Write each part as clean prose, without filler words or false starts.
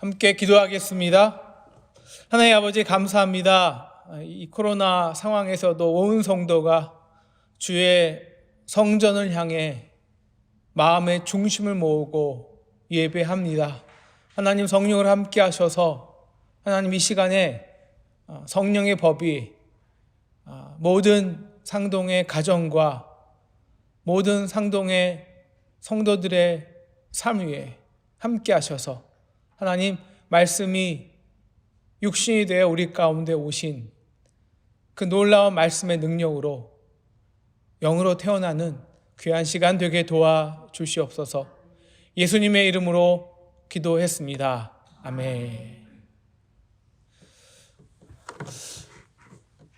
함께 기도하겠습니다. 하나님 아버지 감사합니다. 이 코로나 상황에서도 온 성도가 주의 성전을 향해 마음의 중심을 모으고 예배합니다. 하나님 성령을 함께 하셔서 하나님 이 시간에 성령의 법이 모든 상동의 가정과 모든 상동의 성도들의 삶 위에 함께 하셔서 하나님 말씀이 육신이 되어 우리 가운데 오신 그 놀라운 말씀의 능력으로 영으로 태어나는 귀한 시간 되게 도와주시옵소서. 예수님의 이름으로 기도했습니다. 아멘.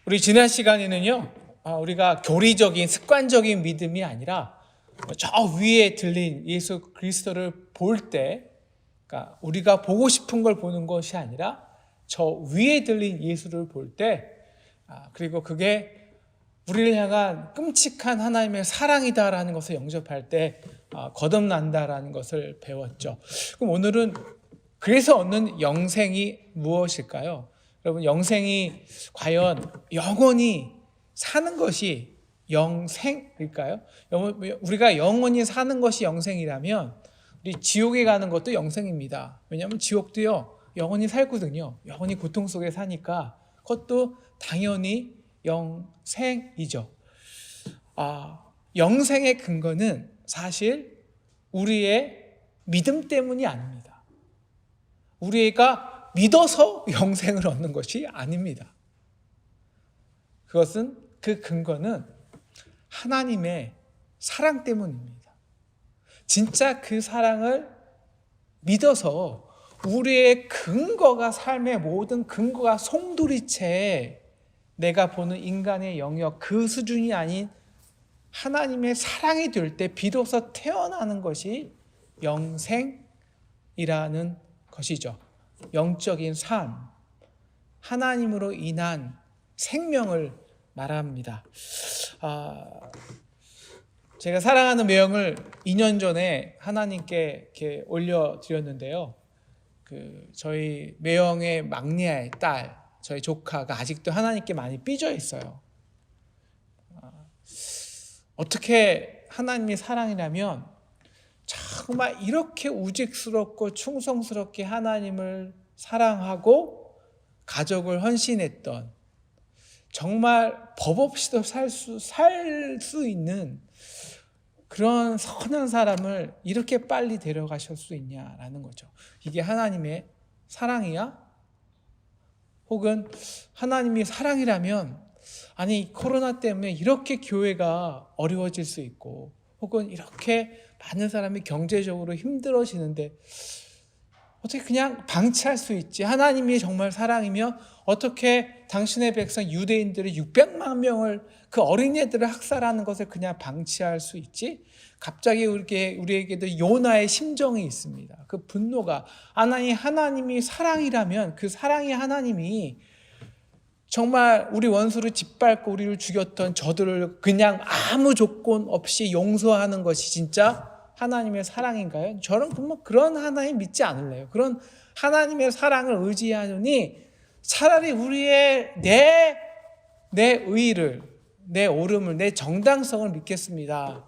우리 지난 시간에는요, 우리가 교리적인 습관적인 믿음이 아니라 저 위에 들린 예수 그리스도를 볼 때, 그러니까 우리가 보고 싶은 걸 보는 것이 아니라 저 위에 들린 예수를 볼 때, 그리고 그게 우리를 향한 끔찍한 하나님의 사랑이다라는 것을 영접할 때 거듭난다라는 것을 배웠죠. 그럼 오늘은 그래서 얻는 영생이 무엇일까요? 여러분, 영생이 과연 영원히 사는 것이 영생일까요? 우리가 영원히 사는 것이 영생이라면 우리 지옥에 가는 것도 영생입니다. 왜냐하면 지옥도요 영원히 살거든요. 영원히 고통 속에 사니까 그것도 당연히 영생이죠. 영생의 근거는 사실 우리의 믿음 때문이 아닙니다. 우리가 믿어서 영생을 얻는 것이 아닙니다. 그 근거는 하나님의 사랑 때문입니다. 진짜 그 사랑을 믿어서 우리의 근거가, 삶의 모든 근거가 송두리째 내가 보는 인간의 영역 그 수준이 아닌 하나님의 사랑이 될 때 비로소 태어나는 것이 영생이라는 것이죠. 영적인 삶, 하나님으로 인한 생명을 말합니다. 제가 사랑하는 매형을 2년 전에 하나님께 이렇게 올려드렸는데요. 저희 매형의 막내 딸, 저희 조카가 아직도 하나님께 많이 삐져 있어요. 어떻게 하나님의 사랑이라면 정말 이렇게 우직스럽고 충성스럽게 하나님을 사랑하고 가족을 헌신했던, 정말 법 없이도 살 수 있는 그런 선한 사람을 이렇게 빨리 데려가실 수 있냐라는 거죠. 이게 하나님의 사랑이야? 혹은 하나님이 사랑이라면, 아니 코로나 때문에 이렇게 교회가 어려워질 수 있고, 혹은 이렇게 많은 사람이 경제적으로 힘들어지는데 어떻게 그냥 방치할 수 있지? 하나님이 정말 사랑이며 어떻게 당신의 백성 유대인들이 600만 명을, 그 어린애들을 학살하는 것을 그냥 방치할 수 있지? 갑자기 우리에게도 요나의 심정이 있습니다. 그 분노가, 하나님이 사랑이라면 그 사랑의 하나님이 정말 우리 원수를 짓밟고 우리를 죽였던 저들을 그냥 아무 조건 없이 용서하는 것이 진짜 하나님의 사랑인가요? 저는 그런 하나님 믿지 않을래요. 그런 하나님의 사랑을 의지하느니 차라리 우리의 내 의의를, 내 옳음을, 내 정당성을 믿겠습니다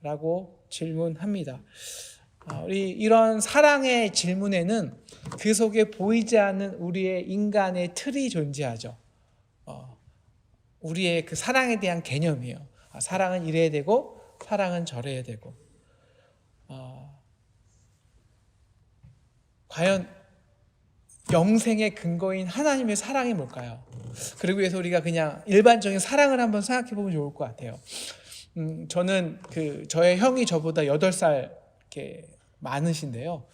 라고 질문합니다. 이런 사랑의 질문에는 그 속에 보이지 않는 우리의 인간의 틀이 존재하죠. 우리의 그 사랑에 대한 개념이에요. 사랑은 이래야 되고 사랑은 저래야 되고. 과연 영생의 근거인 하나님의 사랑이 뭘까요? 그러기 위해서 우리가 그냥 일반적인 사랑을 한번 생각해 보면 좋을 것 같아요. 저는 저의 형이 저보다 8살 이렇게 많으신데요.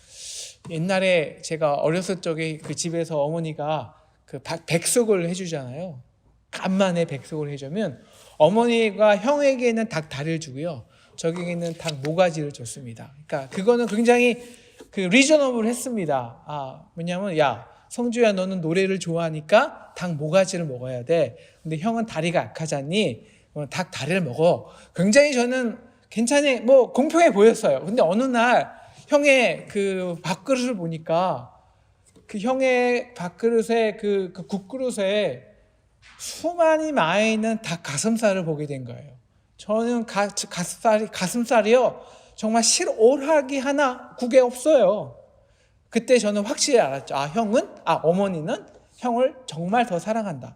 옛날에 제가 어렸을 적에 그 집에서 어머니가 그 백숙을 해주잖아요. 간만에 백숙을 해주면 어머니가 형에게는 닭 다리를 주고요, 저에게는 닭 모가지를 줬습니다. 그러니까 그거는 굉장히 리저너블 했습니다. 왜냐하면 야 성주야, 너는 노래를 좋아하니까 닭 모가지를 먹어야 돼. 근데 형은 다리가 약하잖니, 닭 다리를 먹어. 굉장히 저는 괜찮이 공평해 보였어요. 근데 어느 날 형의 그 밥그릇을 보니까 그 형의 밥그릇에 그 국그릇에 수많이 많은 닭 가슴살을 보게 된 거예요. 저는 가슴살이요 정말 실오락이 하나 국에 없어요. 그때 저는 확실히 알았죠. 어머니는 형을 정말 더 사랑한다.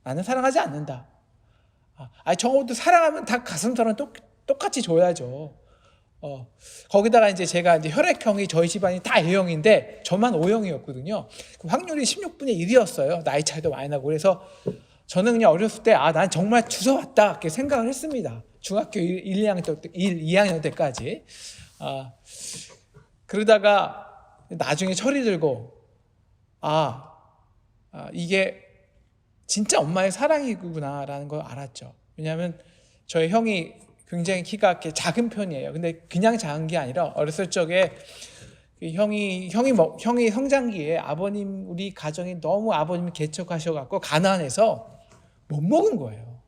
나는 사랑하지 않는다. 적어도 사랑하면 닭 가슴살은 똑같이 줘야죠. 거기다가 이제 제가 이제 혈액형이 저희 집안이 다 A형인데 저만 O형이었거든요. 확률이 16분의 1이었어요. 나이 차이도 많이 나고. 그래서 저는 그냥 어렸을 때 난 정말 주워왔다 이렇게 생각을 했습니다. 중학교 2학년 때까지. 그러다가 나중에 철이 들고 이게 진짜 엄마의 사랑이구나라는 걸 알았죠. 왜냐하면 저희 형이 굉장히 키가 작은 편이에요. 근데 그냥 작은 게 아니라 어렸을 적에 형이 성장기에 우리 가정이 너무 아버님이 개척하셔갖고 가난해서 못 먹은 거예요.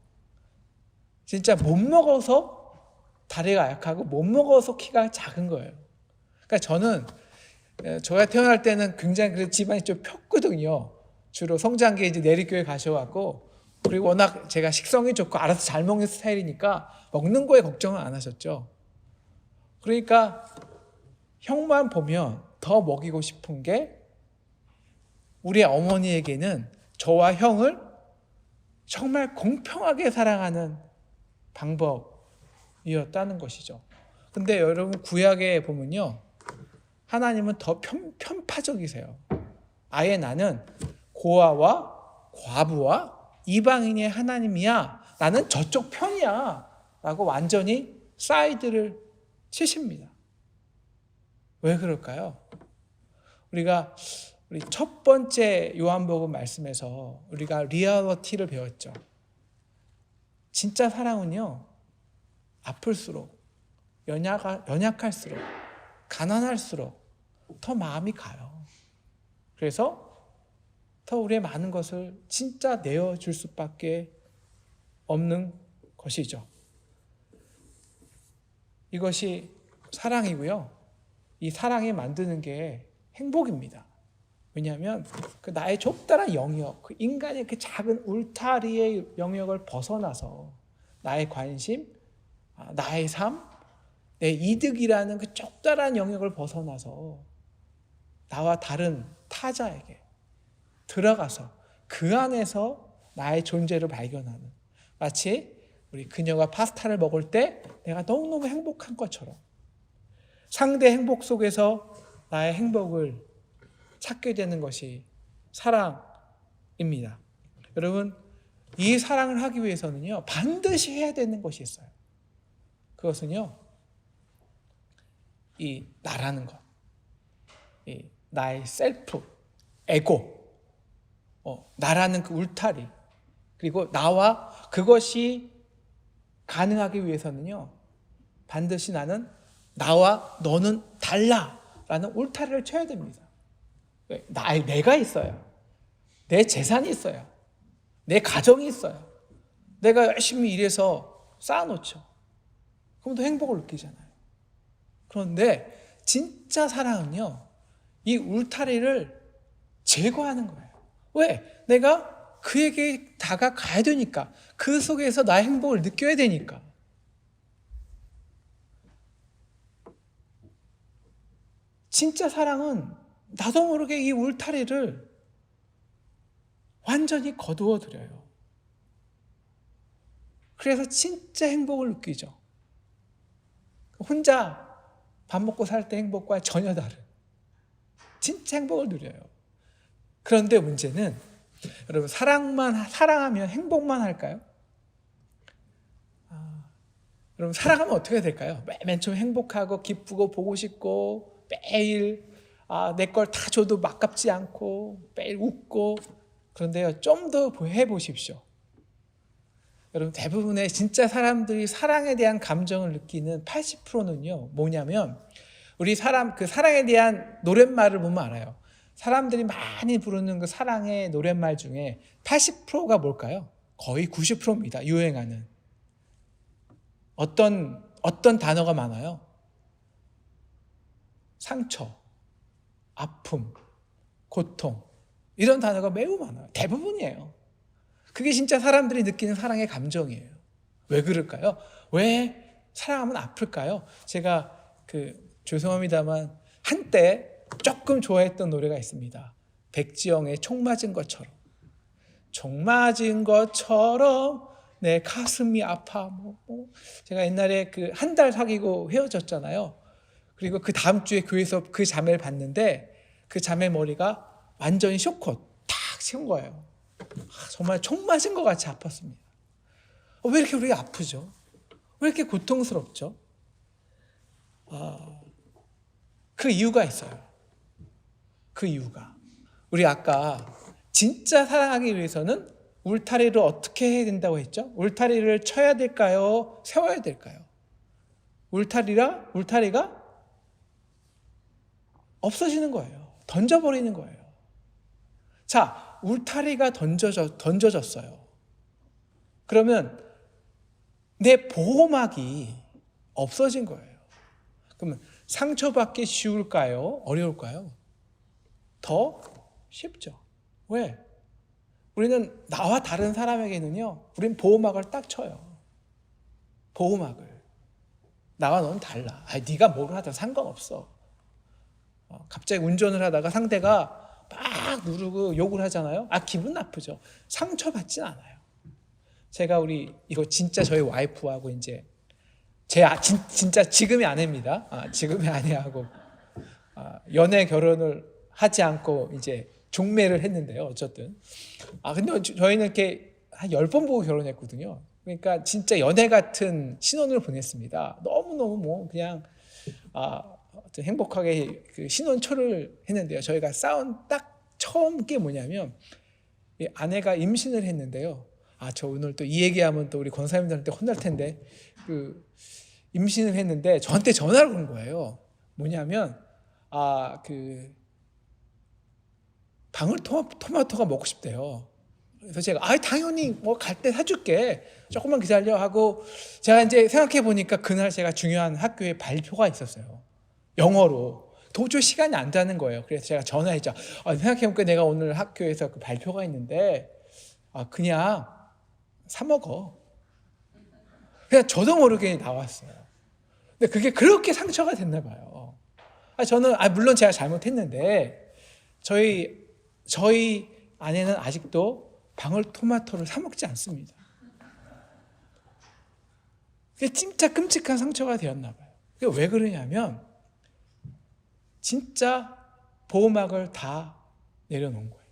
진짜 못 먹어서 다리가 약하고 못 먹어서 키가 작은 거예요. 그러니까 저가 태어날 때는 굉장히 집안이 좀 폈거든요. 주로 성장기에 이제 내리교회 가셔갖고, 그리고 워낙 제가 식성이 좋고 알아서 잘 먹는 스타일이니까 먹는 거에 걱정을 안 하셨죠. 그러니까 형만 보면 더 먹이고 싶은 게 우리 어머니에게는 저와 형을 정말 공평하게 사랑하는 방법이었다는 것이죠. 근데 여러분 구약에 보면요, 하나님은 더 편파적이세요. 아예 나는 고아와 과부와 이방인의 하나님이야, 나는 저쪽 편이야 라고 완전히 사이드를 치십니다. 왜 그럴까요? 우리 첫 번째 요한복음 말씀에서 우리가 리얼리티를 배웠죠. 진짜 사랑은요, 아플수록, 연약할수록, 가난할수록 더 마음이 가요. 그래서 더 우리의 많은 것을 진짜 내어줄 수밖에 없는 것이죠. 이것이 사랑이고요. 이 사랑이 만드는 게 행복입니다. 왜냐하면 그 나의 좁다란 영역, 그 인간의 그 작은 울타리의 영역을 벗어나서 나의 관심, 나의 삶, 내 이득이라는 그 좁다란 영역을 벗어나서 나와 다른 타자에게 들어가서 그 안에서 나의 존재를 발견하는, 마치 우리 그녀가 파스타를 먹을 때 내가 너무너무 행복한 것처럼 상대 행복 속에서 나의 행복을 찾게 되는 것이 사랑입니다. 여러분, 이 사랑을 하기 위해서는요, 반드시 해야 되는 것이 있어요. 그것은요, 이 나라는 것, 이 나의 셀프, 에고, 나라는 그 울타리, 그리고 나와 그것이 가능하기 위해서는요, 반드시 나와 너는 달라라는 울타리를 쳐야 됩니다. 내가 있어요. 내 재산이 있어요. 내 가정이 있어요. 내가 열심히 일해서 쌓아놓죠. 그럼 더 행복을 느끼잖아요. 그런데 진짜 사랑은요, 이 울타리를 제거하는 거예요. 왜? 내가 그에게 다가가야 되니까. 그 속에서 나의 행복을 느껴야 되니까. 진짜 사랑은 나도 모르게 이 울타리를 완전히 거두어 드려요. 그래서 진짜 행복을 느끼죠. 혼자 밥 먹고 살 때 행복과 전혀 다른 진짜 행복을 누려요. 그런데 문제는 여러분, 사랑하면 행복만 할까요? 여러분, 사랑하면 어떻게 될까요? 맨 처음 행복하고 기쁘고 보고 싶고 매일 내 걸 다 줘도 아깝지 않고 매일 웃고. 그런데요, 좀 더 해보십시오. 여러분, 대부분의 진짜 사람들이 사랑에 대한 감정을 느끼는 80%는요 뭐냐면, 우리 그 사랑에 대한 노랫말을 보면 알아요. 사람들이 많이 부르는 그 사랑의 노랫말 중에 80%가 뭘까요? 거의 90%입니다. 유행하는 어떤 단어가 많아요? 상처, 아픔, 고통, 이런 단어가 매우 많아요. 대부분이에요. 그게 진짜 사람들이 느끼는 사랑의 감정이에요. 왜 그럴까요? 왜 사랑하면 아플까요? 제가 죄송합니다만 한때 조금 좋아했던 노래가 있습니다. 백지영의 총 맞은 것처럼. 총 맞은 것처럼 내 가슴이 아파. 제가 옛날에 한 달 사귀고 헤어졌잖아요. 그리고 그 다음 주에 교회에서 그 자매를 봤는데 그 자매 머리가 완전히 쇼컷 탁 치운 거예요. 정말 총 맞은 것 같이 아팠습니다. 왜 이렇게 우리가 아프죠? 왜 이렇게 고통스럽죠? 그 이유가 있어요. 그 이유가 우리 아까 진짜 사랑하기 위해서는 울타리를 어떻게 해야 된다고 했죠? 울타리를 쳐야 될까요? 세워야 될까요? 울타리가 없어지는 거예요. 던져버리는 거예요. 자, 울타리가 던져졌어요. 그러면 내 보호막이 없어진 거예요. 그러면 상처받기 쉬울까요? 어려울까요? 더 쉽죠. 왜? 우리는 나와 다른 사람에게는요, 우린 보호막을 딱 쳐요. 보호막을. 나와 너는 달라. 네가 뭘 하든 상관없어. 갑자기 운전을 하다가 상대가 막 누르고 욕을 하잖아요. 기분 나쁘죠. 상처받진 않아요. 제가 이거 진짜 저희 와이프하고 이제 진짜 지금의 아내입니다. 지금의 아내하고 연애 결혼을 하지 않고 이제 종매를 했는데요. 어쨌든 근데 저희는 이렇게 한 10번 보고 결혼했거든요. 그러니까 진짜 연애 같은 신혼을 보냈습니다. 너무너무 그냥 행복하게 신혼초를 했는데요. 저희가 싸운 딱 처음 게 뭐냐면 아내가 임신을 했는데요. 저 오늘 또 이 얘기하면 또 우리 권사님들한테 혼날 텐데 임신을 했는데 저한테 전화를 온 거예요. 뭐냐면 방울토마토가 먹고 싶대요. 그래서 제가 당연히 갈 때 사줄게. 조금만 기다려 하고 제가 이제 생각해 보니까 그날 제가 중요한 학교에 발표가 있었어요. 영어로. 도저히 시간이 안 되는 거예요. 그래서 제가 전화했죠. 생각해보니까 내가 오늘 학교에서 그 발표가 있는데 그냥 사 먹어. 그냥 저도 모르게 나왔어요. 근데 그게 그렇게 상처가 됐나 봐요. 저는 물론 제가 잘못했는데 저희 아내는 아직도 방울토마토를 사 먹지 않습니다. 그게 진짜 끔찍한 상처가 되었나 봐요. 그게 왜 그러냐면 진짜 보호막을 다 내려놓은 거예요.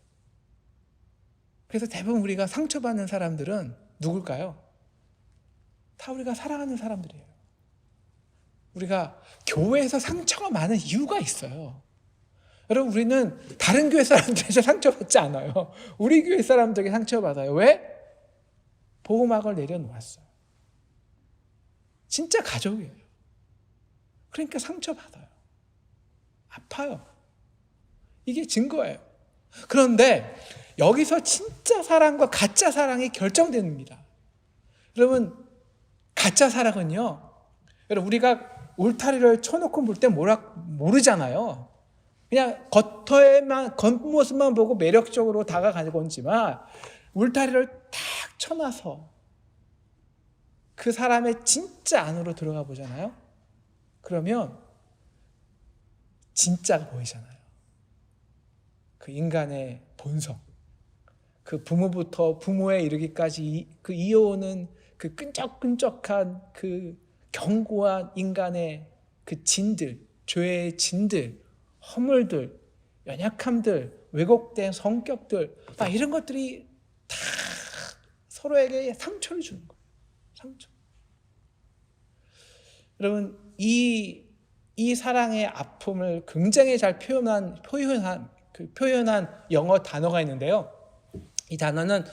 그래서 대부분 우리가 상처받는 사람들은 누굴까요? 다 우리가 사랑하는 사람들이에요. 우리가 교회에서 상처가 많은 이유가 있어요. 여러분, 우리는 다른 교회 사람들에게 상처받지 않아요. 우리 교회 사람들에게 상처받아요. 왜? 보호막을 내려놓았어요. 진짜 가족이에요. 그러니까 상처받아요. 아파요. 이게 증거예요. 그런데 여기서 진짜 사랑과 가짜 사랑이 결정됩니다. 여러분, 가짜 사랑은요, 여러분, 우리가 울타리를 쳐놓고 볼 때 모르잖아요. 그냥 겉모습만 보고 매력적으로 다가가곤 지만 울타리를 탁 쳐놔서 그 사람의 진짜 안으로 들어가 보잖아요. 그러면 진짜가 보이잖아요. 그 인간의 본성, 그 부모부터 부모에 이르기까지 이어오는 그 끈적끈적한 그 견고한 인간의 그 진들, 죄의 진들, 허물들, 연약함들, 왜곡된 성격들, 이런 것들이 다 서로에게 상처를 주는 거예요. 상처. 여러분, 이 사랑의 아픔을 굉장히 잘 표현한 영어 단어가 있는데요. 이 단어는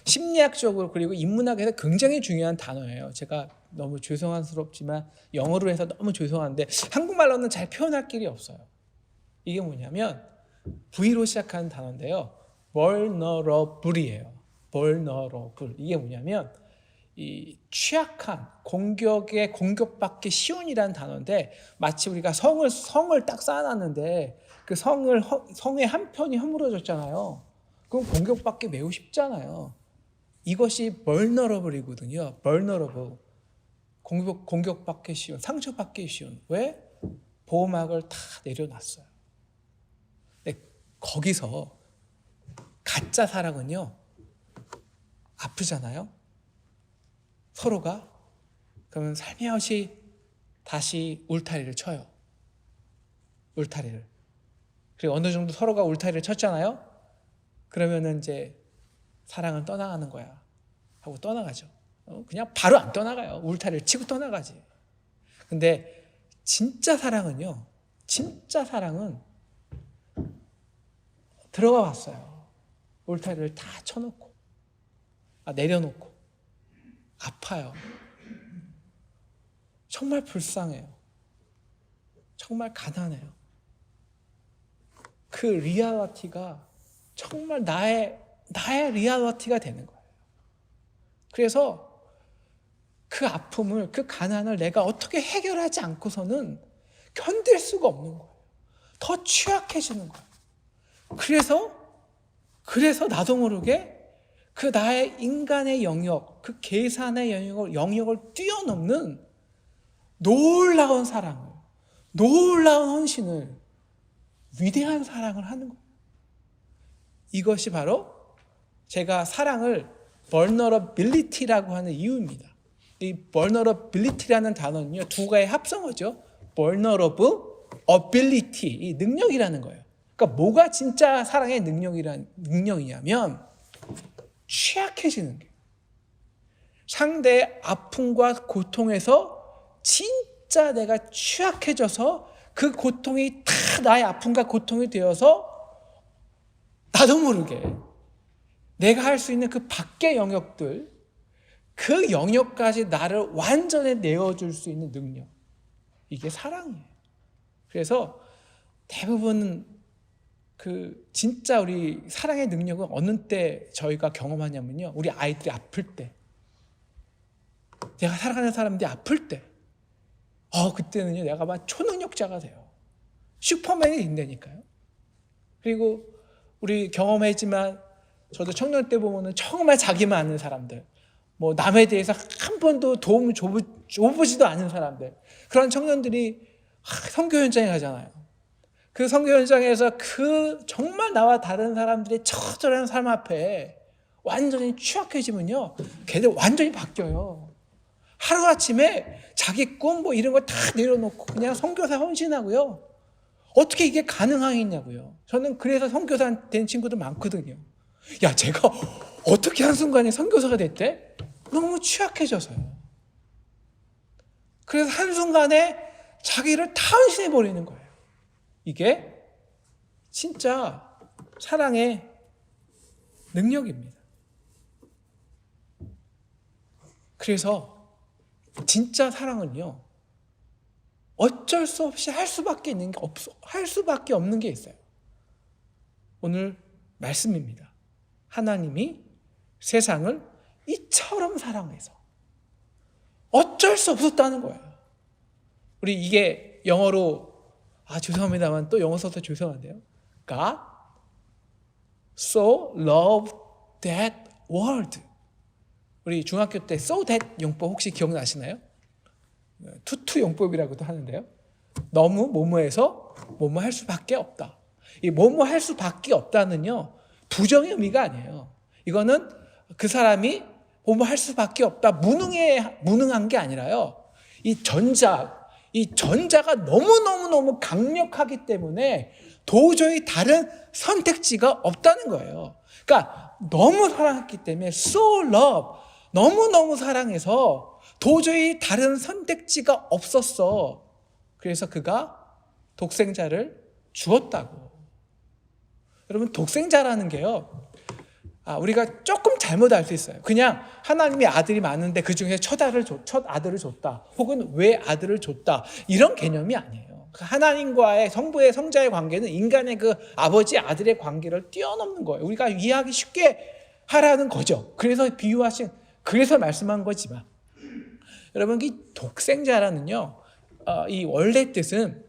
심리학적으로 그리고 인문학에서 굉장히 중요한 단어예요. 제가 너무 죄송스럽지만 영어로 해서 너무 죄송한데 한국말로는 잘 표현할 길이 없어요. 이게 뭐냐면 V로 시작하는 단어인데요. vulnerable이에요. vulnerable. 이게 뭐냐면 이 취약한, 공격받기 쉬운이라는 단어인데 마치 우리가 성을 딱 쌓아놨는데 그 성의 한편이 허물어졌잖아요. 그럼 공격받기 매우 쉽잖아요. 이것이 vulnerable이거든요. vulnerable. 공격받기 쉬운, 상처받기 쉬운. 왜? 보호막을 다 내려놨어요. 근데 거기서 가짜 사랑은요, 아프잖아요. 서로가. 그러면 살며시 다시 울타리를 쳐요. 울타리를. 그리고 어느 정도 서로가 울타리를 쳤잖아요. 그러면은 이제 사랑은 떠나가는 거야 하고 떠나가죠. 그냥 바로 안 떠나가요. 울타리를 치고 떠나가지. 근데 진짜 사랑은요, 진짜 사랑은 들어가 봤어요. 울타리를 다 쳐놓고, 내려놓고, 아파요. 정말 불쌍해요. 정말 가난해요. 그 리얼리티가 정말 나의 리얼리티가 되는 거예요. 그래서 그 아픔을, 그 가난을 내가 어떻게 해결하지 않고서는 견딜 수가 없는 거예요. 더 취약해지는 거예요. 그래서 나도 모르게 그 나의 인간의 영역, 그 계산의 영역을 뛰어넘는 놀라운 사랑을, 놀라운 헌신을, 위대한 사랑을 하는 거예요. 이것이 바로 제가 사랑을 vulnerability라고 하는 이유입니다. 이 vulnerability라는 단어는요, 두 가지의 합성어죠. vulnerable ability, 이 능력이라는 거예요. 그러니까 뭐가 진짜 사랑의 능력이냐면 취약해지는 게, 상대의 아픔과 고통에서 진짜 내가 취약해져서 그 고통이 다 나의 아픔과 고통이 되어서 나도 모르게 내가 할 수 있는 그 밖의 영역들, 그 영역까지 나를 완전히 내어줄 수 있는 능력, 이게 사랑이에요. 그래서 대부분 그 진짜 우리 사랑의 능력은 어느 때 저희가 경험하냐면요, 우리 아이들이 아플 때, 내가 사랑하는 사람들이 아플 때, 그때는요 내가 막 초능력자가 돼요. 슈퍼맨이 된다니까요. 그리고 우리 경험했지만 저도 청년 때 보면은 정말 자기만 아는 사람들, 뭐 남에 대해서 한 번도 도움을 줘보지도 않은 사람들, 그런 청년들이 선교 현장에 가잖아요. 그 선교 현장에서 그 정말 나와 다른 사람들의 처절한 삶 앞에 완전히 취약해지면요, 걔들 완전히 바뀌어요. 하루아침에 자기 꿈 뭐 이런 거 다 내려놓고 그냥 선교사 헌신하고요. 어떻게 이게 가능하겠냐고요. 저는 그래서 선교사 된 친구들 많거든요. 야, 제가 어떻게 한순간에 선교사가 됐대? 너무 취약해져서요. 그래서 한순간에 자기를 다 헌신해버리는 거예요. 이게 진짜 사랑의 능력입니다. 그래서 진짜 사랑은요, 어쩔 수 없이 할 수밖에 없는 게 있어요. 오늘 말씀입니다. 하나님이 세상을 이처럼 사랑해서 어쩔 수 없었다는 거예요. 우리 이게 영어로, 죄송합니다만 또 영어 써서 죄송한데요. God so loved that world. 우리 중학교 때 so that 용법 혹시 기억나시나요? 투투 용법이라고도 하는데요. 너무 뭐뭐해서 뭐뭐 할 수밖에 없다. 이 뭐뭐 할 수밖에 없다는요, 부정의 의미가 아니에요. 이거는 그 사람이 뭐뭐 할 수밖에 없다, 무능한 게 아니라요, 이 전자가 너무 강력하기 때문에 도저히 다른 선택지가 없다는 거예요. 그러니까 너무 사랑했기 때문에 so love, 너무 사랑해서 도저히 다른 선택지가 없었어. 그래서 그가 독생자를 주었다고. 여러분, 독생자라는 게요, 우리가 조금 잘못 알 수 있어요. 그냥 하나님이 아들이 많은데 그 중에 첫 아들을 줬다, 혹은 왜 아들을 줬다, 이런 개념이 아니에요. 하나님과의 성자의 관계는 인간의 그 아버지 아들의 관계를 뛰어넘는 거예요. 우리가 이해하기 쉽게 하라는 거죠. 그래서 말씀한 거지만, 여러분, 이 독생자라는요, 이 원래 뜻은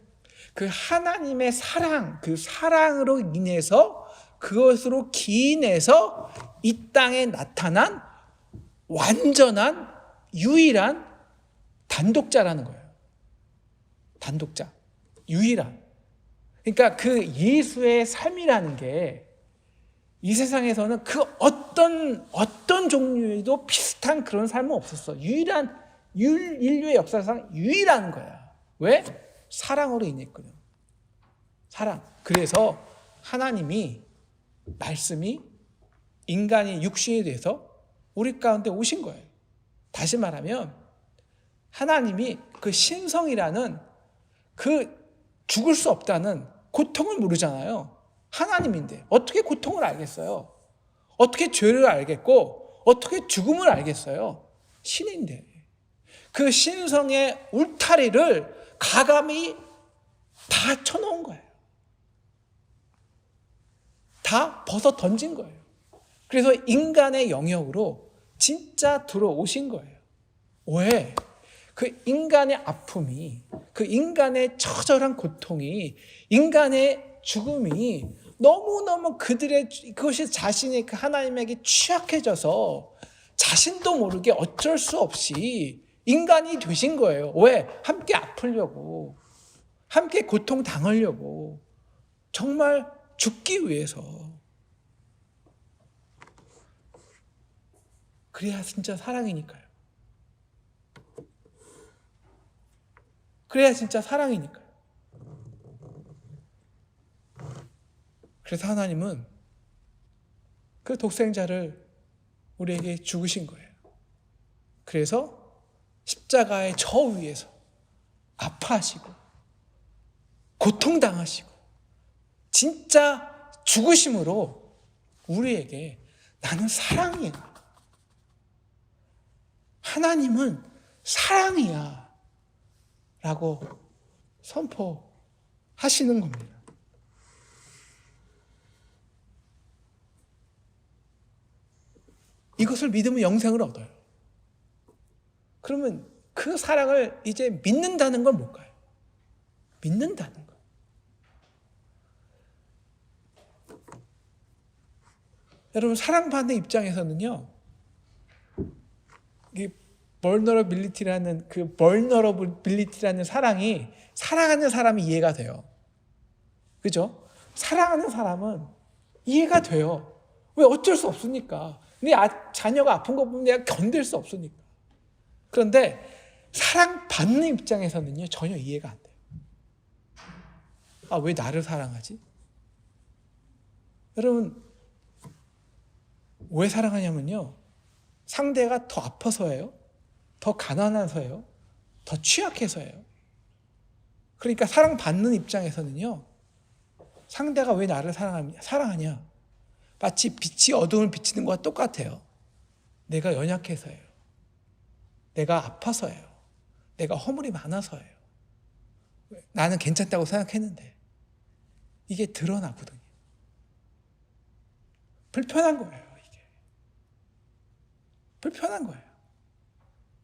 그 하나님의 사랑, 그 사랑으로 인해서 그것으로 기인해서 이 땅에 나타난 완전한 유일한 단독자라는 거예요. 단독자, 유일한. 그러니까 그 예수의 삶이라는 게 이 세상에서는 그 어떤 종류에도 비슷한 그런 삶은 없었어. 인류의 역사상 유일한 거야. 왜? 사랑으로 인했거든. 사랑. 그래서 하나님이 말씀이 인간이 육신이 돼서 우리 가운데 오신 거예요. 다시 말하면 하나님이 그 신성이라는 그 죽을 수 없다는 고통을 모르잖아요. 하나님인데 어떻게 고통을 알겠어요? 어떻게 죄를 알겠고 어떻게 죽음을 알겠어요? 신인데 그 신성의 울타리를 가감히 다 쳐놓은 거예요. 다 벗어 던진 거예요. 그래서 인간의 영역으로 진짜 들어오신 거예요. 왜? 그 인간의 아픔이, 그 인간의 처절한 고통이, 인간의 죽음이 너무너무 그것이 자신이 그 하나님에게 취약해져서 자신도 모르게 어쩔 수 없이 인간이 되신 거예요. 왜? 함께 아프려고, 함께 고통 당하려고, 정말 죽기 위해서. 그래야 진짜 사랑이니까요. 그래야 진짜 사랑이니까요. 그래서 하나님은 그 독생자를 우리에게 죽으신 거예요. 그래서 십자가의 저 위에서 아파하시고 고통당하시고 진짜 죽으심으로 우리에게 나는 사랑이야. 하나님은 사랑이야. 라고 선포하시는 겁니다. 이것을 믿으면 영생을 얻어요. 그러면 그 사랑을 이제 믿는다는 건 뭘까요? 믿는다는 거. 여러분 사랑받는 입장에서는요. 이 vulnerability라는 사랑이 사랑하는 사람이 이해가 돼요. 그죠? 사랑하는 사람은 이해가 돼요. 왜? 어쩔 수 없으니까. 내 자녀가 아픈 거 보면 내가 견딜 수 없으니까. 그런데 사랑받는 입장에서는요 전혀 이해가 안 돼요. 아, 왜 나를 사랑하지? 여러분 왜 사랑하냐면요 상대가 더 아파서예요, 더 가난해서예요, 더 취약해서예요. 그러니까 사랑받는 입장에서는요 상대가 왜 나를 사랑하냐, 마치 빛이 어둠을 비치는 것과 똑같아요. 내가 연약해서예요, 내가 아파서예요, 내가 허물이 많아서예요. 나는 괜찮다고 생각했는데 이게 드러나거든요. 불편한 거예요. 이게 불편한 거예요.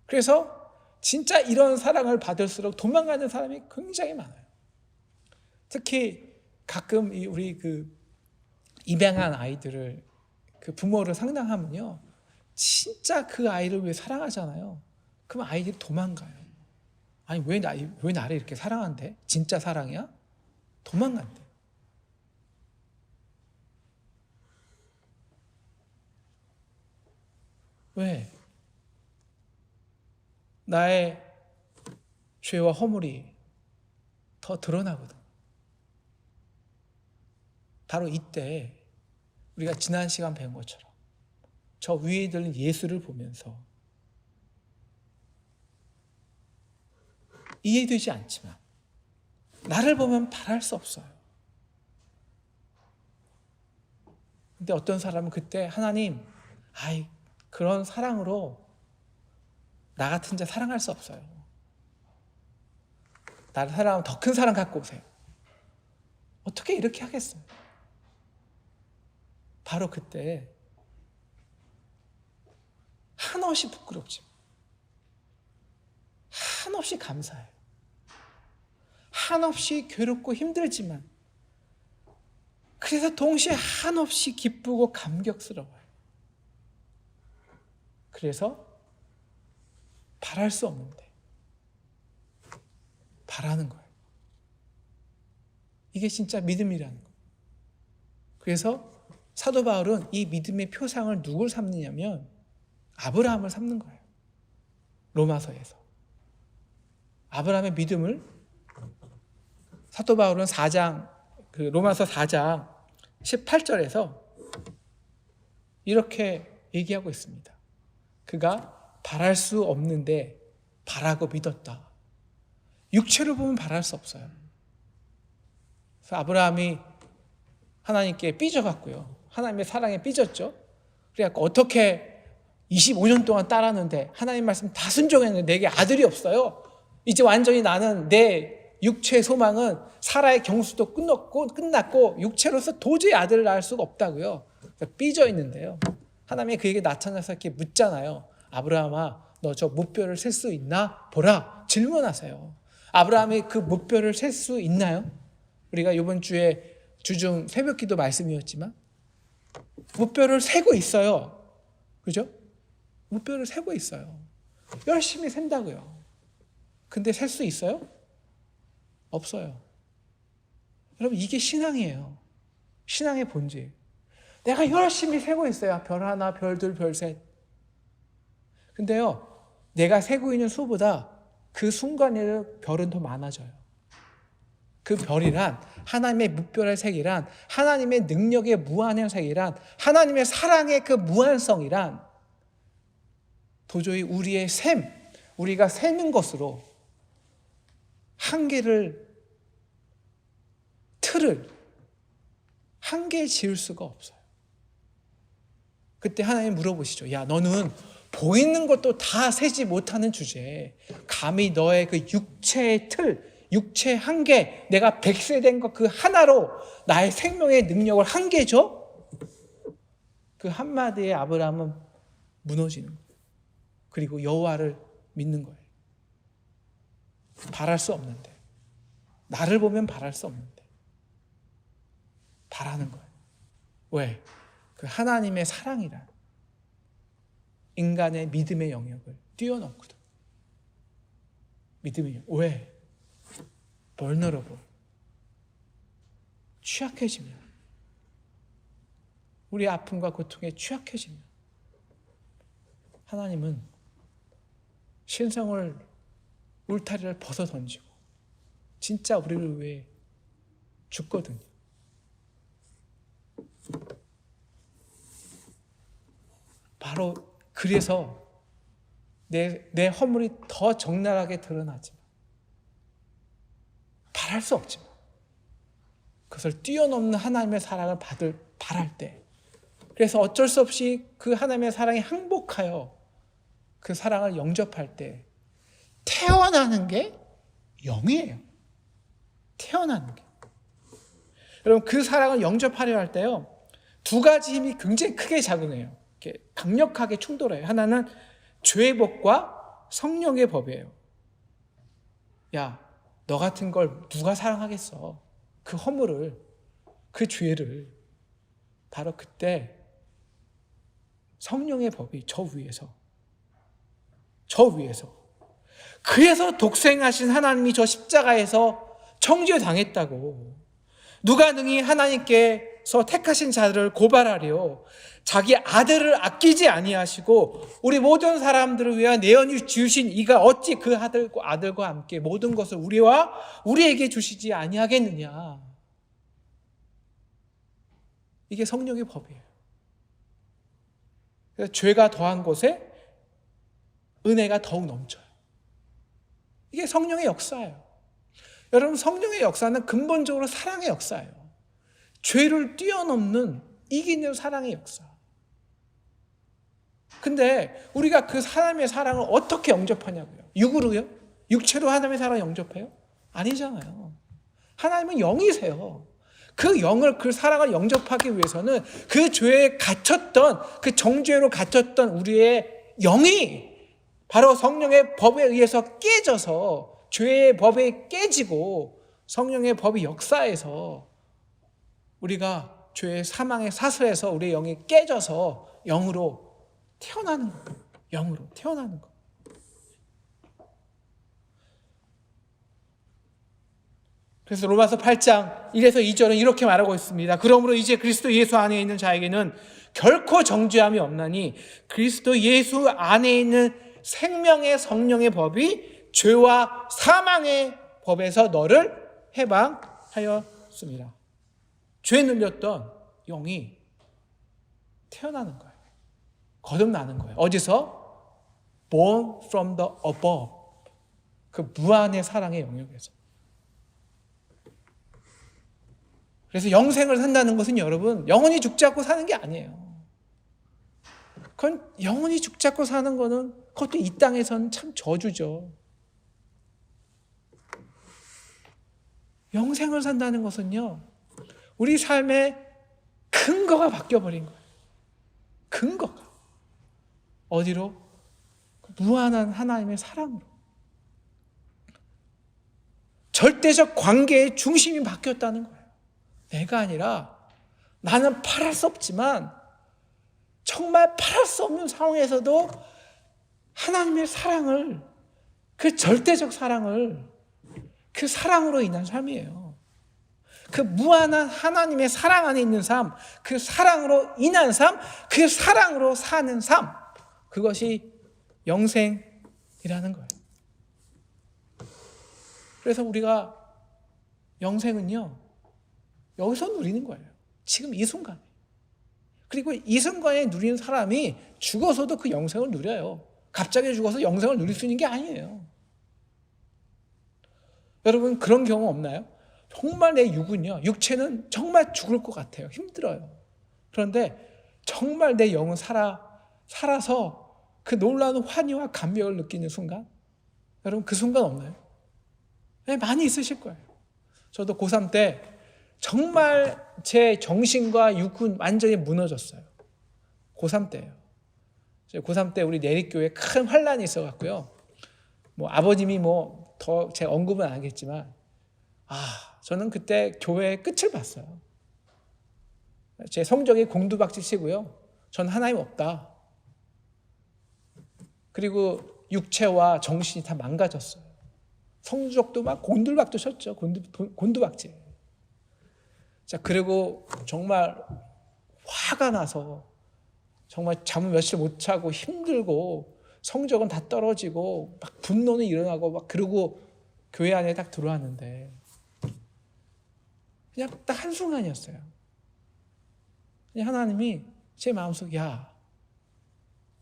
그래서 진짜 이런 사랑을 받을수록 도망가는 사람이 굉장히 많아요. 특히 가끔 우리 입양한 아이들을 그 부모를 상담하면요 진짜 그 아이를 왜 사랑하잖아요. 그럼 아이들이 도망가요. 아니 왜 나를 이렇게 사랑한대? 진짜 사랑이야? 도망간대. 왜? 나의 죄와 허물이 더 드러나거든. 바로 이때 우리가 지난 시간 배운 것처럼 저 위에 들린 예수를 보면서 이해되지 않지만 나를 보면 바랄 수 없어요. 근데 어떤 사람은 그때 하나님, 그런 사랑으로 나 같은 자 사랑할 수 없어요. 나를 사랑하면 더 큰 사랑 갖고 오세요. 어떻게 이렇게 하겠어요? 바로 그때 한없이 부끄럽지만 한없이 감사해요. 한없이 괴롭고 힘들지만 그래서 동시에 한없이 기쁘고 감격스러워요. 그래서 바랄 수 없는데 바라는 거예요. 이게 진짜 믿음이라는 거예요. 그래서 사도 바울은 이 믿음의 표상을 누굴 삼느냐면 아브라함을 삼는 거예요. 로마서에서. 아브라함의 믿음을 사도 바울은 로마서 4장 18절에서 이렇게 얘기하고 있습니다. 그가 바랄 수 없는데 바라고 믿었다. 육체로 보면 바랄 수 없어요. 그래서 아브라함이 하나님께 삐져갔고요. 하나님의 사랑에 삐졌죠. 그래갖고 어떻게 25년 동안 따랐는데 하나님 말씀 다 순종했는데 내게 아들이 없어요. 이제 완전히 나는 내 육체의 소망은 사라의 경수도 끝났고 육체로서 도저히 아들을 낳을 수가 없다고요. 삐져 있는데요. 하나님이 그에게 나타나서 이렇게 묻잖아요. 아브라함아, 너 저 무뼈를 셀 수 있나? 보라. 질문하세요. 아브라함이 그 무뼈를 셀 수 있나요? 우리가 이번 주에 주중 새벽기도 말씀이었지만 무뼈를 세고 있어요. 그죠? 무뼈를 세고 있어요. 열심히 센다고요. 근데 셀 수 있어요? 없어요. 여러분, 이게 신앙이에요. 신앙의 본질. 내가 열심히 세고 있어요. 별 하나, 별 둘, 별 셋. 근데요, 내가 세고 있는 수보다 그 순간에 별은 더 많아져요. 그 별이란 하나님의 무별의 색이란 하나님의 능력의 무한의 색이란 하나님의 사랑의 그 무한성이란 도저히 우리가 세는 것으로 틀을 한계 지을 수가 없어요. 그때 하나님 물어보시죠. 야, 너는 보이는 것도 다 세지 못하는 주제에 감히 너의 그 육체의 틀, 육체의 한계, 내가 100세 된 것 그 하나로 나의 생명의 능력을 한계 줘? 그 한마디에 아브라함은 무너지는 거예요. 그리고 여호와를 믿는 거예요. 바랄 수 없는데, 나를 보면 바랄 수 없는데 바라는 거예요. 왜? 그 하나님의 사랑이란 인간의 믿음의 영역을 뛰어넘거든. 믿음의 영역. 왜? vulnerable. 취약해지면, 우리 아픔과 고통에 취약해지면 하나님은 신성을 울타리를 벗어 던지고 진짜 우리를 위해 죽거든요. 바로 그래서 내 허물이 더 적나라하게 드러나지만 바랄 수 없지만 그것을 뛰어넘는 하나님의 사랑을 바랄 때, 그래서 어쩔 수 없이 그 하나님의 사랑에 항복하여 그 사랑을 영접할 때 태어나는 게 영이에요. 태어나는 게. 여러분, 그 사랑을 영접하려 할 때요, 두 가지 힘이 굉장히 크게 작용해요. 이렇게 강력하게 충돌해요. 하나는 죄의 법과 성령의 법이에요. 야, 너 같은 걸 누가 사랑하겠어? 그 허물을, 그 죄를. 바로 그때 성령의 법이 저 위에서 그래서 독생하신 하나님이 저 십자가에서 정죄당했다고. 누가 능히 하나님께서 택하신 자들을 고발하려 자기 아들을 아끼지 아니하시고 우리 모든 사람들을 위하여 내어주 주신 이가 어찌 그 아들과 함께 모든 것을 우리에게 주시지 아니하겠느냐. 이게 성령의 법이에요. 그래서 죄가 더한 곳에 은혜가 더욱 넘쳐요. 이게 성령의 역사예요. 여러분, 성령의 역사는 근본적으로 사랑의 역사예요. 죄를 뛰어넘는 이기는 사랑의 역사. 근데 우리가 그 하나님의 사랑을 어떻게 영접하냐고요? 육으로요? 육체로 하나님의 사랑을 영접해요? 아니잖아요. 하나님은 영이세요. 그 영을, 그 사랑을 영접하기 위해서는 그 죄에 갇혔던, 그 정죄로 갇혔던 우리의 영이 바로 성령의 법에 의해서 깨져서 죄의 법에 깨지고 성령의 법이 역사해서 우리가 죄의 사망의 사슬에서 우리의 영이 깨져서 영으로 태어나는 거예요. 영으로 태어나는 거. 그래서 로마서 8장 1에서 2절은 이렇게 말하고 있습니다. 그러므로 이제 그리스도 예수 안에 있는 자에게는 결코 정죄함이 없나니 그리스도 예수 안에 있는 생명의 성령의 법이 죄와 사망의 법에서 너를 해방하였습니다. 죄 눌렸던 영이 태어나는 거예요. 거듭나는 거예요. 어디서? Born from the above. 그 무한의 사랑의 영역에서. 그래서 영생을 산다는 것은 여러분 영원히 죽지 않고 사는 게 아니에요. 그건 영원히 죽지 않고 사는 거는 그것도 이 땅에서는 참 저주죠. 영생을 산다는 것은요, 우리 삶의 근거가 바뀌어버린 거예요. 근거가. 어디로? 무한한 하나님의 사랑으로. 절대적 관계의 중심이 바뀌었다는 거예요. 내가 아니라 나는 팔할 수 없지만 정말 팔할 수 없는 상황에서도 하나님의 사랑을, 그 절대적 사랑을, 그 사랑으로 인한 삶이에요. 그 무한한 하나님의 사랑 안에 있는 삶, 그 사랑으로 인한 삶, 그 사랑으로 사는 삶, 그것이 영생이라는 거예요. 그래서 우리가 영생은요, 여기서 누리는 거예요. 지금 이 순간에. 그리고 이 순간에 누리는 사람이 죽어서도 그 영생을 누려요. 갑자기 죽어서 영생을 누릴 수 있는 게 아니에요. 여러분 그런 경우 없나요? 정말 내 육은요, 육체는 정말 죽을 것 같아요. 힘들어요. 그런데 정말 내 영은 살아서 그 놀라운 환희와 감격을 느끼는 순간, 여러분 그 순간 없나요? 네, 많이 있으실 거예요. 저도 고3 때 정말 제 정신과 육은 완전히 무너졌어요. 고3 때예요. 고3 때 우리 내립교회에 큰 환란이 있어갖고요. 아버님이 더 제 언급은 안 하겠지만, 저는 그때 교회의 끝을 봤어요. 제 성적이 공두박질 치고요. 전 하나님 없다. 그리고 육체와 정신이 다 망가졌어요. 성적도 막 곤두박도 쳤죠. 곤두박질. 자, 그리고 정말 화가 나서 정말 잠을 며칠 못 자고 힘들고 성적은 다 떨어지고 막 분노는 일어나고 막 그러고 교회 안에 딱 들어왔는데 그냥 딱 한순간이었어요. 그냥 하나님이 제 마음속에, 야,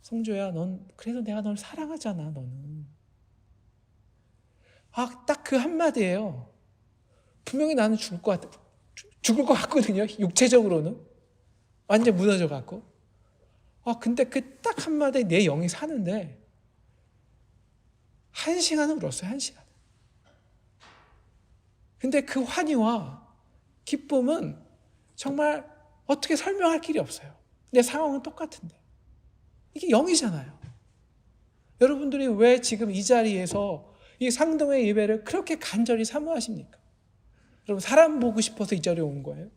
성조야, 넌 그래도 내가 널 사랑하잖아, 너는. 딱 그 한마디예요. 분명히 나는 죽을 것 같거든요. 육체적으로는 완전 무너져 갖고. 근데 그 딱 한마디에 내 영이 사는데 1시간은 울었어요. 1시간. 근데 그 환희와 기쁨은 정말 어떻게 설명할 길이 없어요. 내 상황은 똑같은데. 이게 영이잖아요. 여러분들이 왜 지금 이 자리에서 이 상동의 예배를 그렇게 간절히 사모하십니까? 여러분 사람 보고 싶어서 이 자리에 온 거예요?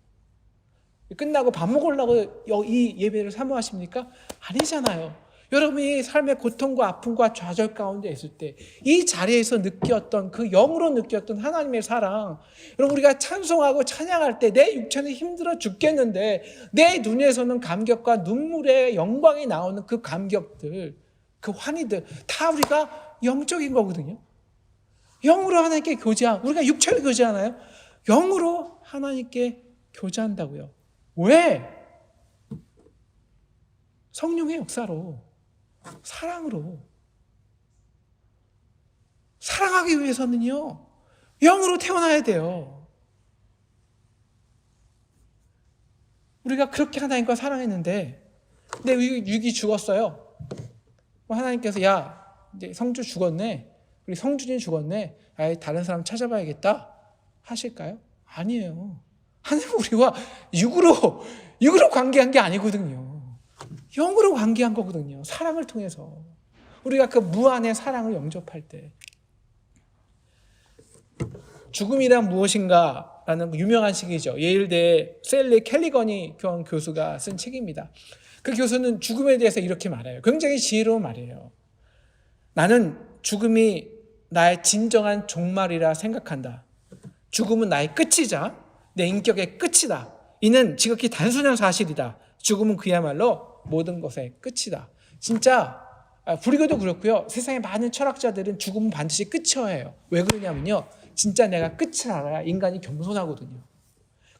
끝나고 밥 먹으려고 이 예배를 사모하십니까? 아니잖아요. 여러분이 삶의 고통과 아픔과 좌절 가운데 있을 때 이 자리에서 느꼈던 그 영으로 느꼈던 하나님의 사랑, 여러분 우리가 찬송하고 찬양할 때 내 육체는 힘들어 죽겠는데 내 눈에서는 감격과 눈물의 영광이 나오는 그 감격들, 그 환희들 다 우리가 영적인 거거든요. 영으로 하나님께 교제한, 우리가 육체로 교제하나요? 영으로 하나님께 교제한다고요. 왜? 성령의 역사로, 사랑으로. 사랑하기 위해서는요, 영으로 태어나야 돼요. 우리가 그렇게 하나님과 사랑했는데 내 육이 죽었어요. 하나님께서, 야, 이제 성주 죽었네, 우리 성준이 죽었네, 다른 사람 찾아봐야겠다 하실까요? 아니에요. 하나님 우리와 육으로 관계한 게 아니거든요. 영으로 관계한 거거든요. 사랑을 통해서. 우리가 그 무한의 사랑을 영접할 때. 죽음이란 무엇인가? 라는 유명한 책이죠. 예일대 셀리 캘리거니 교수가 쓴 책입니다. 그 교수는 죽음에 대해서 이렇게 말해요. 굉장히 지혜로운 말이에요. 나는 죽음이 나의 진정한 종말이라 생각한다. 죽음은 나의 끝이자 내 인격의 끝이다. 이는 지극히 단순한 사실이다. 죽음은 그야말로 모든 것의 끝이다. 진짜 불교도 그렇고요. 세상의 많은 철학자들은 죽음은 반드시 끝이어야 해요. 왜 그러냐면요. 진짜 내가 끝을 알아야 인간이 겸손하거든요.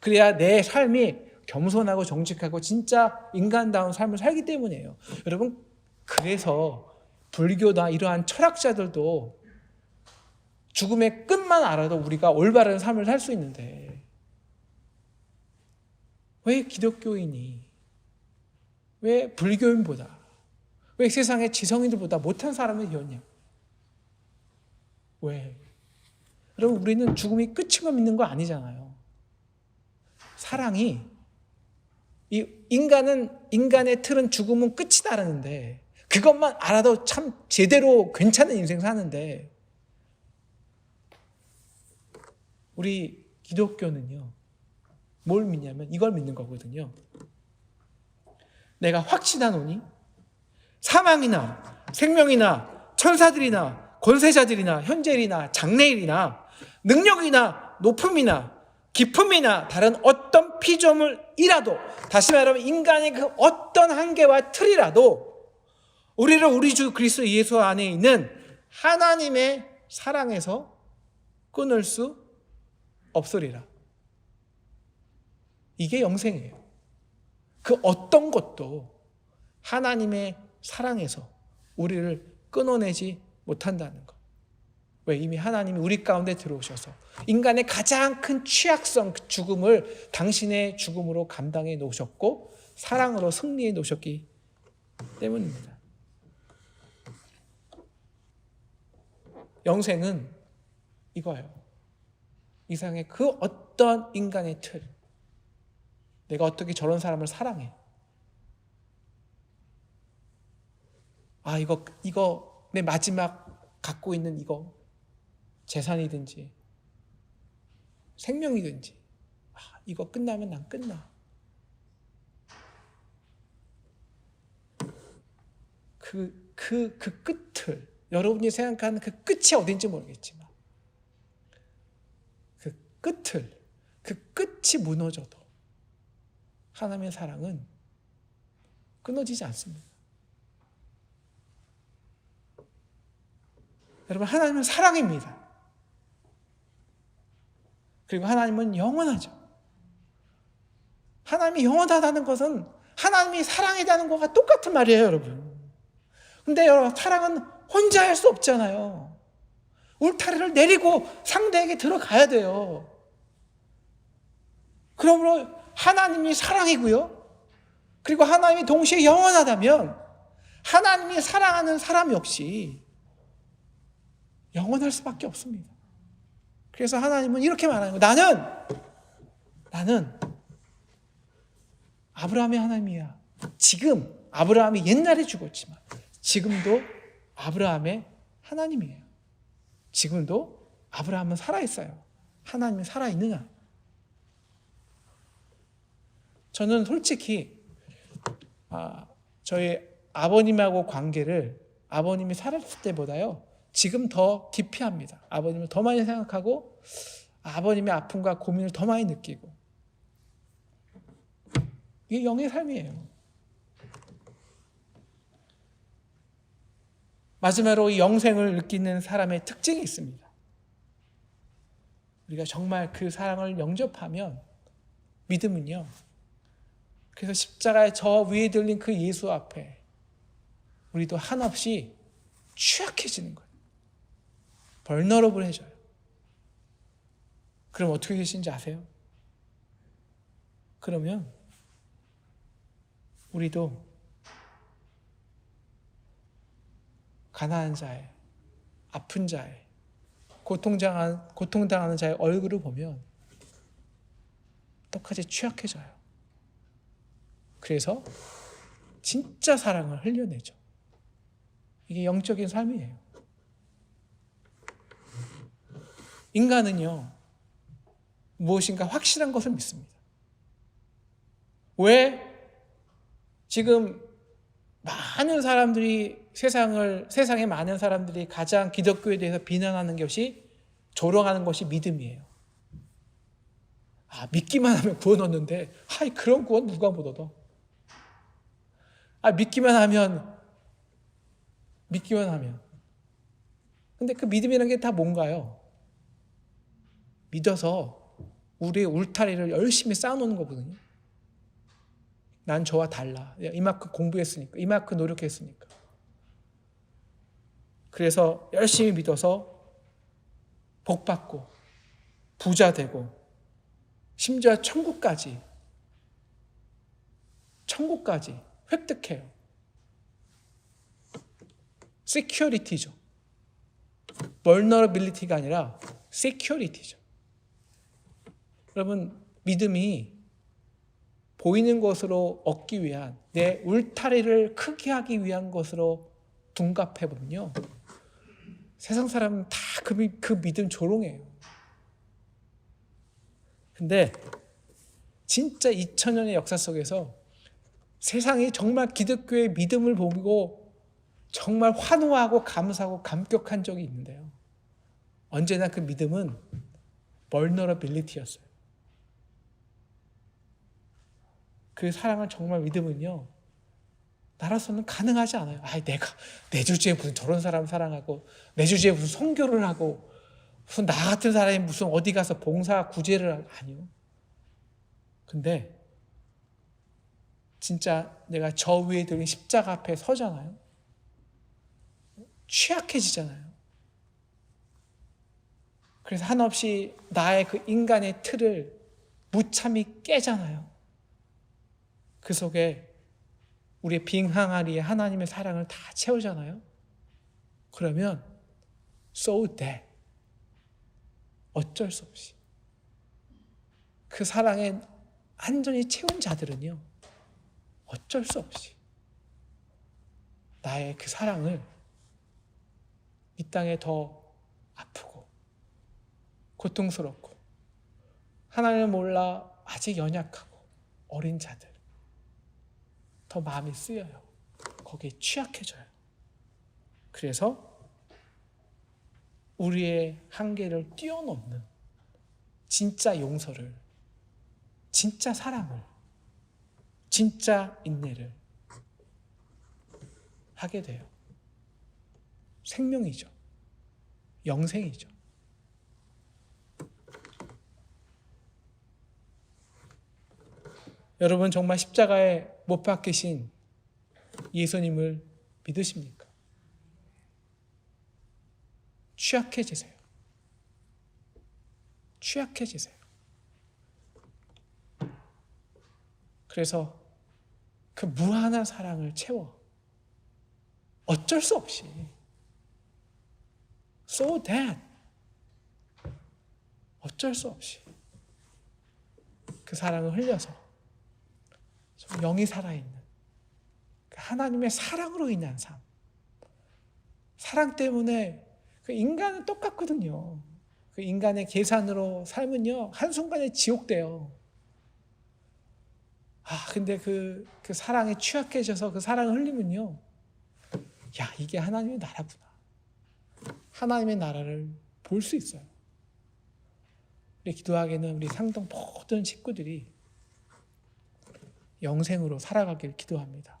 그래야 내 삶이 겸손하고 정직하고 진짜 인간다운 삶을 살기 때문이에요. 여러분, 그래서 불교나 이러한 철학자들도 죽음의 끝만 알아도 우리가 올바른 삶을 살 수 있는데 왜 기독교인이, 왜 불교인보다, 왜 세상의 지성인들보다 못한 사람이 되었냐? 왜? 여러분, 우리는 죽음이 끝인 거 믿는 거 아니잖아요. 사랑이, 인간의 틀은 죽음은 끝이다라는데 그것만 알아도 참 제대로 괜찮은 인생 사는데 우리 기독교는요, 뭘 믿냐면 이걸 믿는 거거든요. 내가 확신하노니 사망이나 생명이나 천사들이나 권세자들이나 현재일이나 장래일이나 능력이나 높음이나 깊음이나 다른 어떤 피조물이라도, 다시 말하면 인간의 그 어떤 한계와 틀이라도 우리를 우리 주 그리스도 예수 안에 있는 하나님의 사랑에서 끊을 수 없으리라. 이게 영생이에요. 그 어떤 것도 하나님의 사랑에서 우리를 끊어내지 못한다는 것. 왜? 이미 하나님이 우리 가운데 들어오셔서 인간의 가장 큰 취약성, 그 죽음을 당신의 죽음으로 감당해 놓으셨고 사랑으로 승리해 놓으셨기 때문입니다. 영생은 이거예요. 이상의 그 어떤 인간의 틀, 내가 어떻게 저런 사람을 사랑해? 이거 내 마지막 갖고 있는 이거 재산이든지 생명이든지 이거 끝나면 난 끝나. 그 끝을, 여러분이 생각하는 그 끝이 어딘지 모르겠지만 그 끝이 무너져도 하나님의 사랑은 끊어지지 않습니다. 여러분, 하나님은 사랑입니다. 그리고 하나님은 영원하죠. 하나님이 영원하다는 것은 하나님이 사랑이라는 것과 똑같은 말이에요, 여러분. 근데 여러분, 사랑은 혼자 할 수 없잖아요. 울타리를 내리고 상대에게 들어가야 돼요. 그러므로 하나님이 사랑이고요. 그리고 하나님이 동시에 영원하다면 하나님이 사랑하는 사람 역시 영원할 수밖에 없습니다. 그래서 하나님은 이렇게 말하는 거예요. 나는 아브라함의 하나님이야. 지금 아브라함이 옛날에 죽었지만 지금도 아브라함의 하나님이에요. 지금도 아브라함은 살아있어요. 하나님이 살아있느냐? 저는 솔직히 저희 아버님하고 관계를 아버님이 살았을 때보다요 지금 더 깊이 합니다. 아버님을 더 많이 생각하고 아버님의 아픔과 고민을 더 많이 느끼고, 이게 영의 삶이에요. 마지막으로 이 영생을 느끼는 사람의 특징이 있습니다. 우리가 정말 그 사랑을 영접하면 믿음은요, 그래서 십자가의 저 위에 들린 그 예수 앞에 우리도 한없이 취약해지는 거예요. 벌너러블해져요. 그럼 어떻게 되시는지 아세요? 그러면 우리도 가난한 자의, 아픈 자의, 고통당하는 자의 얼굴을 보면 똑같이 취약해져요. 그래서 진짜 사랑을 흘려내죠. 이게 영적인 삶이에요. 인간은요, 무엇인가 확실한 것을 믿습니다. 왜 지금 많은 사람들이 세상의 많은 사람들이 가장 기독교에 대해서 비난하는 것이 조롱하는 것이 믿음이에요. 믿기만 하면 구원 얻는데 그런 구원 누가 못 얻어? 믿기만 하면 근데 그 믿음이라는 게 다 뭔가요? 믿어서 우리의 울타리를 열심히 쌓아놓는 거거든요. 난 저와 달라. 이만큼 공부했으니까, 이만큼 노력했으니까. 그래서 열심히 믿어서 복받고 부자 되고 심지어 천국까지 획득해요. 시큐리티죠. vulnerability가 아니라 시큐리티죠. 여러분, 믿음이 보이는 것으로 얻기 위한, 내 울타리를 크게 하기 위한 것으로 둔갑해보면요, 세상 사람은 다 그 믿음 조롱해요. 근데 진짜 2000년의 역사 속에서 세상이 정말 기독교의 믿음을 보고 정말 환호하고 감사하고 감격한 적이 있는데요, 언제나 그 믿음은 vulnerability였어요. 그 사랑을 정말 믿음은요, 나라서는 가능하지 않아요. 내가 내 주제에 무슨 저런 사람 사랑하고, 내 주제에 무슨 선교를 하고, 무슨 나 같은 사람이 무슨 어디 가서 봉사 구제를 아니요. 근데 진짜 내가 저 위에 들린 십자가 앞에 서잖아요. 취약해지잖아요. 그래서 한없이 나의 그 인간의 틀을 무참히 깨잖아요. 그 속에 우리의 빙항아리에 하나님의 사랑을 다 채우잖아요. 그러면 so that 어쩔 수 없이 그 사랑에 완전히 채운 자들은요, 어쩔 수 없이 나의 그 사랑을 이 땅에 더 아프고 고통스럽고 하나님을 몰라 아직 연약하고 어린 자들 더 마음이 쓰여요. 거기에 취약해져요. 그래서 우리의 한계를 뛰어넘는 진짜 용서를, 진짜 사랑을, 진짜 인내를 하게 돼요. 생명이죠. 영생이죠. 여러분, 정말 십자가에 못 박히신 예수님을 믿으십니까? 취약해지세요. 취약해지세요. 그래서 그 무한한 사랑을 채워 어쩔 수 없이 so that 어쩔 수 없이 그 사랑을 흘려서 영이 살아있는 하나님의 사랑으로 인한 삶, 사랑 때문에 그 인간은 똑같거든요. 그 인간의 계산으로 살면요, 한순간에 지옥돼요. 근데 그 사랑에 취약해져서 그 사랑을 흘리면요, 이게 하나님의 나라구나. 하나님의 나라를 볼 수 있어요. 우리 기도하기는 우리 상동 모든 식구들이 영생으로 살아가길 기도합니다.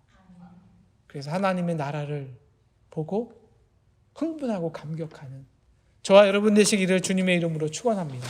그래서 하나님의 나라를 보고 흥분하고 감격하는 저와 여러분 되시기를 주님의 이름으로 축원합니다.